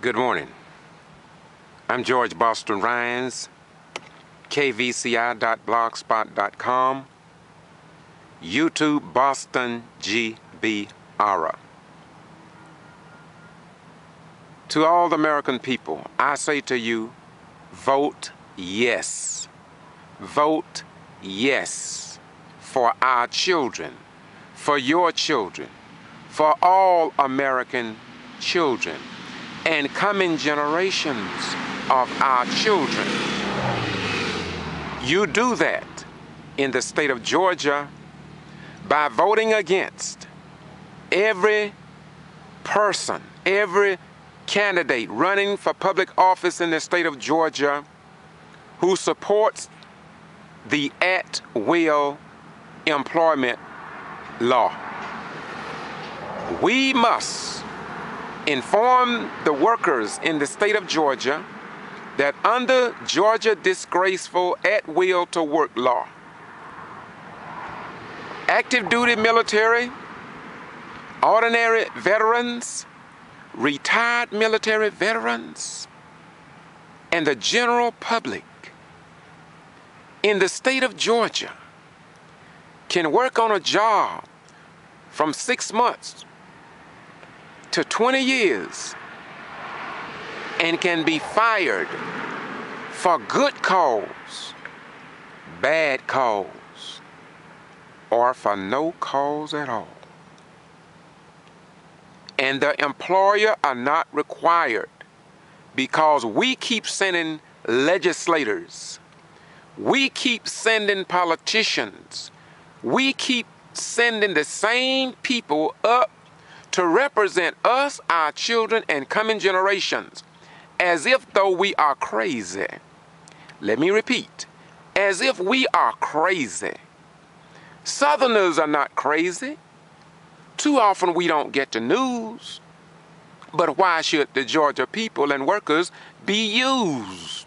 Good morning. I'm George Boston Ryans, kvci.blogspot.com, YouTube Boston G.B.R. To all the American people, I say to you, vote yes. Vote yes for our children, for your children, for all American children, and coming generations of our children. You do that in the state of Georgia by voting against every person, every candidate running for public office in the state of Georgia who supports the at-will employment law. We must inform the workers in the state of Georgia that under Georgia disgraceful at-will to work law, active duty military, ordinary veterans, retired military veterans, and the general public in the state of Georgia can work on a job from 6 months to 20 years and can be fired for good cause, bad cause, or for no cause at all. And the employer are not required, because we keep sending legislators, we keep sending politicians, we keep sending the same people up to represent us, our children, and coming generations, as if though we are crazy. Let me repeat, as if we are crazy. Southerners are not crazy. Too often we don't get the news. But why should the Georgia people and workers be used?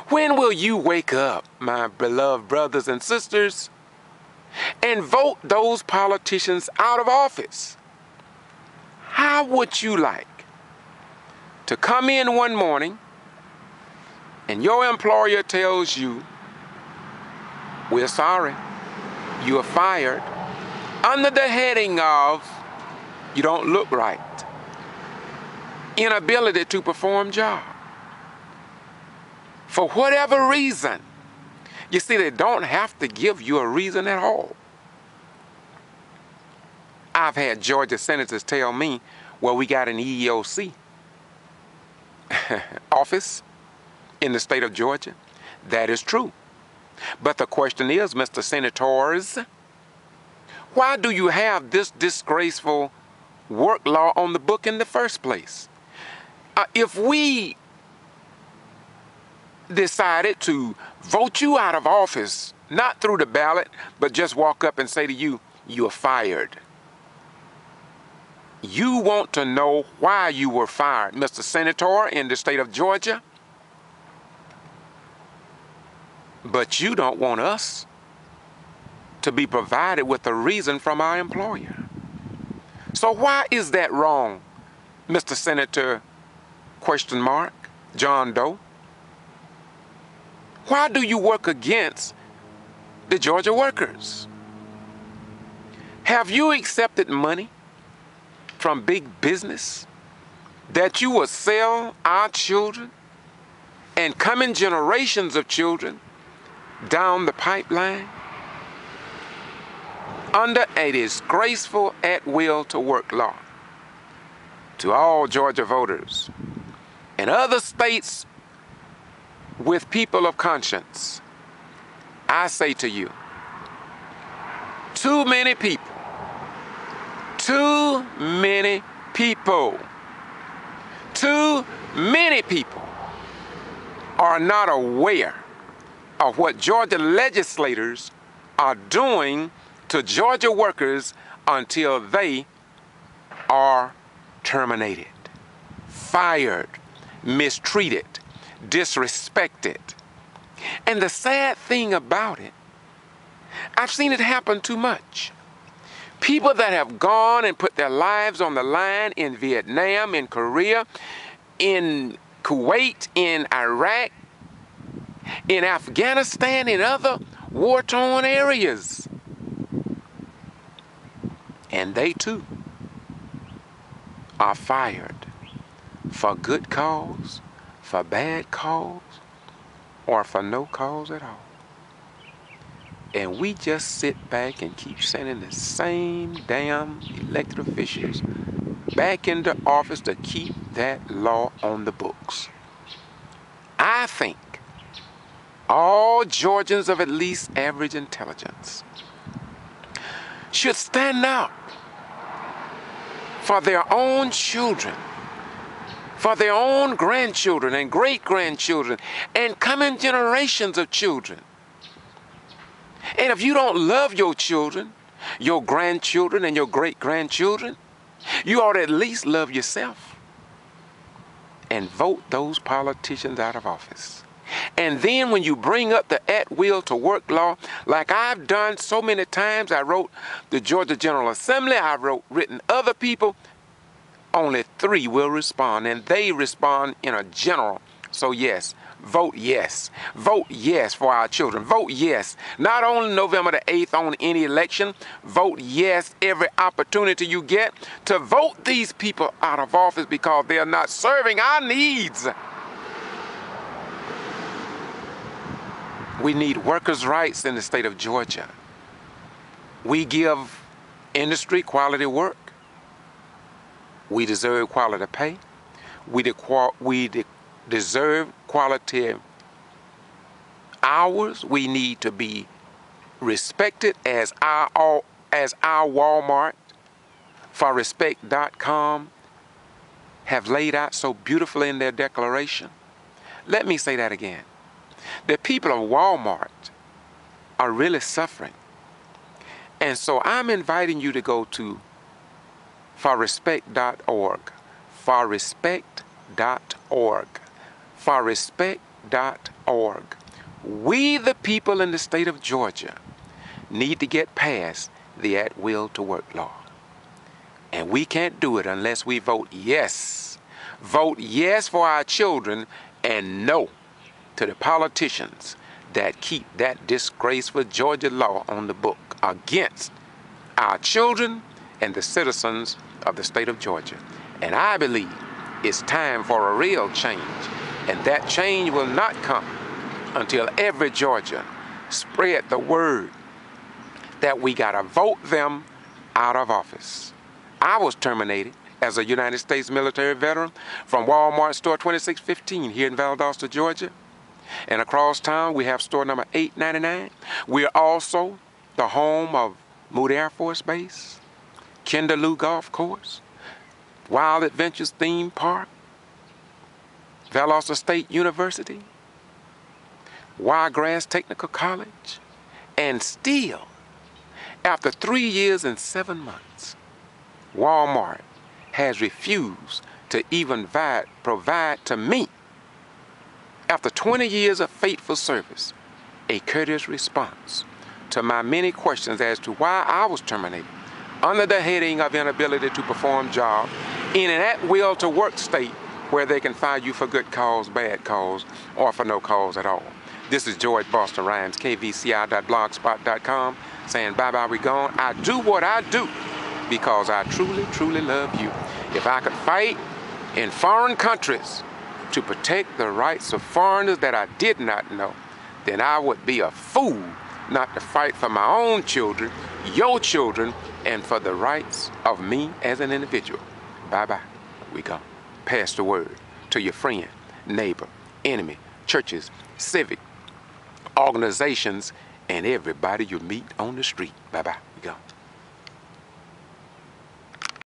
When will you wake up, my beloved brothers and sisters, and vote those politicians out of office? How would you like to come in one morning and your employer tells you, "We're sorry, you are fired," under the heading of "you don't look right," inability to perform job, for whatever reason? You see, they don't have to give you a reason at all. I've had Georgia senators tell me, "Well, we got an EEOC office in the state of Georgia." That is true. But the question is, Mr. Senators, why do you have this disgraceful work law on the book in the first place? If we decided to vote you out of office, not through the ballot, but just walk up and say to you, "You're fired," you want to know why you were fired, Mr. Senator in the state of Georgia. But you don't want us to be provided with a reason from our employer. So why is that wrong, Mr. Senator, ? John Doe? Why do you work against the Georgia workers? Have you accepted money from big business that you will sell our children and coming generations of children down the pipeline under a disgraceful at-will to work law? To all Georgia voters and other states with people of conscience, I say to you, too many people are not aware of what Georgia legislators are doing to Georgia workers until they are terminated, fired, mistreated, disrespected. And the sad thing about it, I've seen it happen too much. People that have gone and put their lives on the line in Vietnam, in Korea, in Kuwait, in Iraq, in Afghanistan, in other war-torn areas. And they too are fired for good cause, for bad cause, or for no cause at all. And we just sit back and keep sending the same damn elected officials back into office to keep that law on the books. I think all Georgians of at least average intelligence should stand up for their own children, for their own grandchildren and great-grandchildren and coming generations of children. And if you don't love your children, your grandchildren, and your great-grandchildren, you ought to at least love yourself and vote those politicians out of office. And then when you bring up the at-will to work law, like I've done so many times, I wrote the Georgia General Assembly, I've written other people, only 3 will respond, and they respond in a general. So yes, vote yes. Vote yes for our children. Vote yes. Not only November the 8th on any election, vote yes every opportunity you get to vote these people out of office because they are not serving our needs. We need workers' rights in the state of Georgia. We give industry quality work. We deserve quality pay. We deserve quality hours. We need to be respected as our Wal-Mart for respect.com have laid out so beautifully in their declaration. Let me say that again. The people of Wal-Mart are really suffering. And so I'm inviting you to go to forrespect.org, forrespect.org, forrespect.org. We, the people in the state of Georgia, need to get past the at-will to work law. And we can't do it unless we vote yes. Vote yes for our children and no to the politicians that keep that disgraceful Georgia law on the book against our children and the citizens of the state of Georgia. And I believe it's time for a real change. And that change will not come until every Georgian spread the word that we got to vote them out of office. I was terminated as a United States military veteran from Wal-Martstore 2615 here in Valdosta, Georgia. And across town, we have store number 899. We are also the home of Moody Air Force Base, Kendaloo Golf Course, Wild Adventures Theme Park, Valdosta State University, Wiregrass Technical College, and still, after 3 years and 7 months, Wal-Mart has refused to even provide to me, after 20 years of faithful service, a courteous response to my many questions as to why I was terminated under the heading of inability to perform job in an at-will to work state where they can fire you for good cause, bad cause, or for no cause at all. This is George Boston Rhymes, kvci.blogspot.com, saying bye-bye, we gone. I do what I do because I truly, truly love you. If I could fight in foreign countries to protect the rights of foreigners that I did not know, then I would be a fool not to fight for my own children, your children, and for the rights of me as an individual. Bye-bye. We gone. Pass the word to your friend, neighbor, enemy, churches, civic organizations, and everybody you meet on the street. Bye-bye.